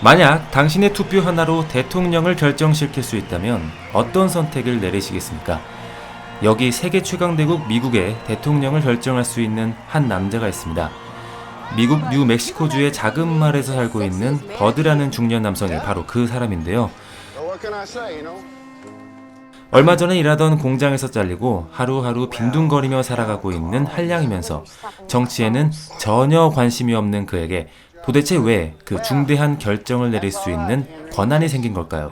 만약 당신의 투표 하나로 대통령을 결정시킬 수 있다면 어떤 선택을 내리시겠습니까? 여기 세계 최강대국 미국의 대통령을 결정할 수 있는 한 남자가 있습니다. 미국 뉴멕시코주의 작은 마을에서 살고 있는 버드라는 중년 남성이 바로 그 사람인데요. 얼마 전에 일하던 공장에서 잘리고 하루하루 빈둥거리며 살아가고 있는 한량이면서 정치에는 전혀 관심이 없는 그에게 도대체 왜 그 중대한 결정을 내릴 수 있는 권한이 생긴 걸까요?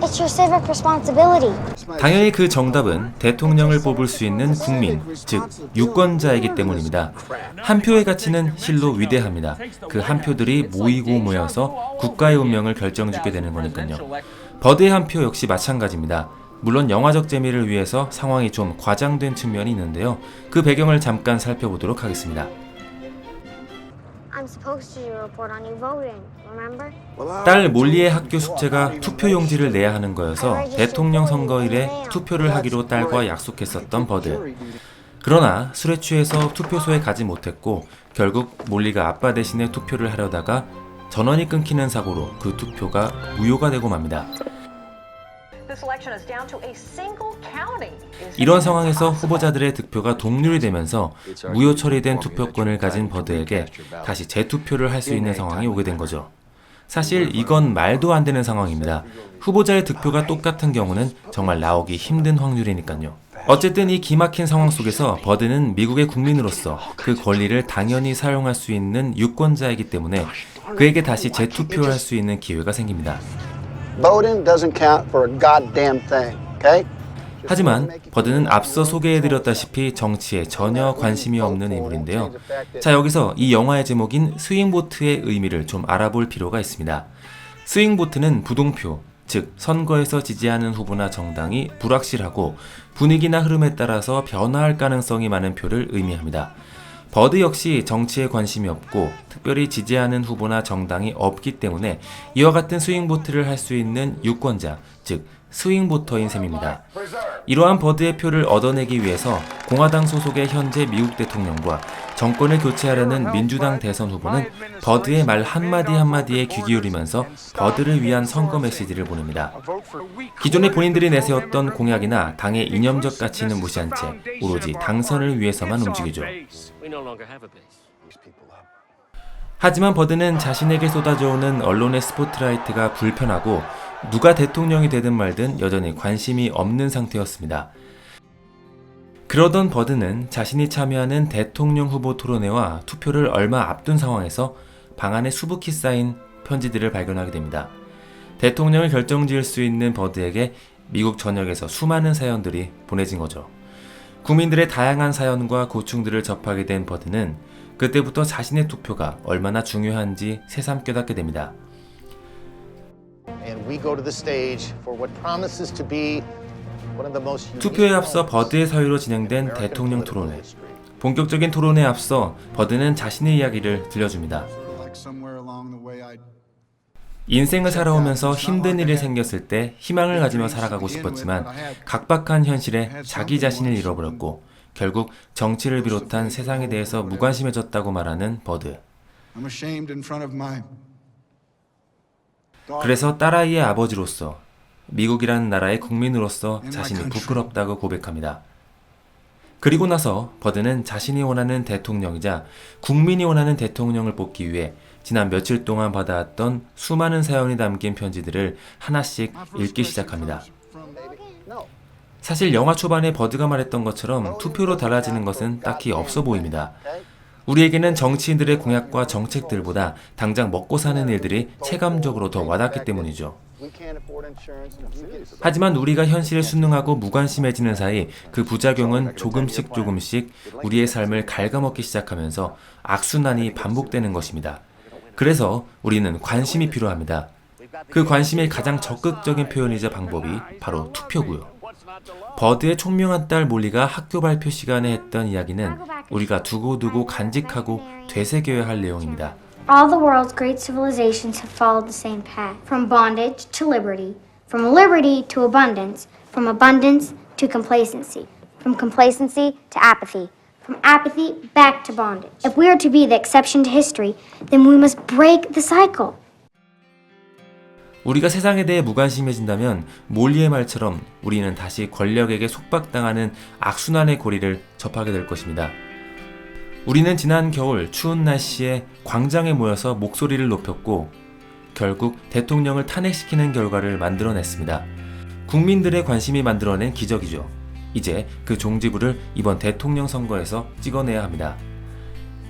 It's your civic responsibility. 당연히 그 정답은 대통령을 뽑을 수 있는 국민, 즉 유권자이기 때문입니다. 한 표의 가치는 실로 위대합니다. 그 한 표들이 모이고 모여서 국가의 운명을 결정짓게 되는 거니까요. 버드의 한 표 역시 마찬가지입니다. 물론 영화적 재미를 위해서 상황이 좀 과장된 측면이 있는데요. 그 배경을 잠깐 살펴보도록 하겠습니다. I'm supposed to report on you voting, remember? 딸 몰리의 학교 숙제가 투표용지를 내야 하는 거여서 대통령 선거일에 투표를 하기로 딸과 약속했었던 버드. 그러나 술에 취해서 투표소에 가지 못했고 결국 몰리가 아빠 대신에 투표를 하려다가 전원이 끊기는 사고로 그 투표가 무효가 되고 맙니다. 이런 상황에서 후보자들의 득표가 동률이 되면서 무효 처리된 투표권을 가진 버드에게 다시 재투표를 할 수 있는 상황이 오게 된 거죠. 사실 이건 말도 안 되는 상황입니다. 후보자의 득표가 똑같은 경우는 정말 나오기 힘든 확률이니까요. 어쨌든 이 기막힌 상황 속에서 버드는 미국의 국민으로서 그 권리를 당연히 사용할 수 있는 유권자이기 때문에 그에게 다시 재투표를 할 수 있는 기회가 생깁니다. Voting doesn't count for a goddamn thing, okay? 하지만 버드는 앞서 소개해드렸다시피 정치에 전혀 관심이 없는 인물인데요. 자, 여기서 이 영화의 제목인 스윙보트의 의미를 좀 알아볼 필요가 있습니다. 스윙보트는 부동표, 즉 선거에서 지지하는 후보나 정당이 불확실하고 분위기나 흐름에 따라서 변화할 가능성이 많은 표를 의미합니다. 버드 역시 정치에 관심이 없고 특별히 지지하는 후보나 정당이 없기 때문에 이와 같은 스윙보트를 할 수 있는 유권자, 즉 스윙보터인 셈입니다. 이러한 버드의 표를 얻어내기 위해서 공화당 소속의 현재 미국 대통령과 정권을 교체하려는 민주당 대선 후보는 버드의 말 한마디 한마디에 귀 기울이면서 버드를 위한 선거 메시지를 보냅니다. 기존에 본인들이 내세웠던 공약이나 당의 이념적 가치는 무시한 채 오로지 당선을 위해서만 움직이죠. 하지만 버드는 자신에게 쏟아져 오는 언론의 스포트라이트가 불편하고 누가 대통령이 되든 말든 여전히 관심이 없는 상태였습니다. 그러던 버드는 자신이 참여하는 대통령 후보 토론회와 투표를 얼마 앞둔 상황에서 방 안에 수북히 쌓인 편지들을 발견하게 됩니다. 대통령을 결정지을 수 있는 버드에게 미국 전역에서 수많은 사연들이 보내진 거죠. 국민들의 다양한 사연과 고충들을 접하게 된 버드는 그때부터 자신의 투표가 얼마나 중요한지 새삼 깨닫게 됩니다. 투표에 앞서 버드의 사유로 진행된 대통령 토론회. 본격적인 토론에 앞서 버드는 자신의 이야기를 들려줍니다. 인생을 살아오면서 힘든 일이 생겼을 때 희망을 가지며 살아가고 싶었지만 각박한 현실에 자기 자신을 잃어버렸고 결국 정치를 비롯한 세상에 대해서 무관심해졌다고 말하는 버드. 그래서 딸아이의 아버지로서 미국이라는 나라의 국민으로서 자신이 부끄럽다고 고백합니다. 그리고 나서 버드는 자신이 원하는 대통령이자 국민이 원하는 대통령을 뽑기 위해 지난 며칠 동안 받아왔던 수많은 사연이 담긴 편지들을 하나씩 읽기 시작합니다. 사실 영화 초반에 버드가 말했던 것처럼 투표로 달라지는 것은 딱히 없어 보입니다. 우리에게는 정치인들의 공약과 정책들보다 당장 먹고 사는 일들이 체감적으로 더 와닿기 때문이죠. 하지만 우리가 현실에 순응하고 무관심해지는 사이 그 부작용은 조금씩 우리의 삶을 갉아먹기 시작하면서 악순환이 반복되는 것입니다. 그래서 우리는 관심이 필요합니다. 그 관심의 가장 적극적인 표현이자 방법이 바로 투표고요. 버드의 총명한 딸 몰리가 학교 발표 시간에 했던 이야기는 우리가 두고두고 간직하고 되새겨야 할 내용입니다. All the world's great civilizations have followed the same path, from bondage to liberty, from liberty to abundance, from abundance to complacency, from complacency to apathy, from apathy back to bondage. If we are to be the exception to history, then we must break the cycle. 우리가 세상에 대해 무관심해진다면 몰리의 말처럼 우리는 다시 권력에게 속박당하는 악순환의 고리를 접하게 될 것입니다. 우리는 지난 겨울 추운 날씨에 광장에 모여서 목소리를 높였고 결국 대통령을 탄핵시키는 결과를 만들어냈습니다. 국민들의 관심이 만들어낸 기적이죠. 이제 그 종지부를 이번 대통령 선거에서 찍어내야 합니다.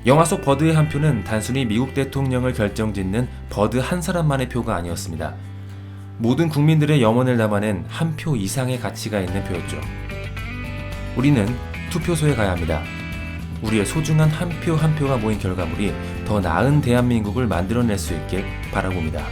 영화 속 버드의 한 표는 단순히 미국 대통령을 결정짓는 버드 한 사람만의 표가 아니었습니다. 모든 국민들의 염원을 담아낸 한 표 이상의 가치가 있는 표였죠. 우리는 투표소에 가야 합니다. 우리의 소중한 한 표 한 표가 모인 결과물이 더 나은 대한민국을 만들어낼 수 있길 바라봅니다.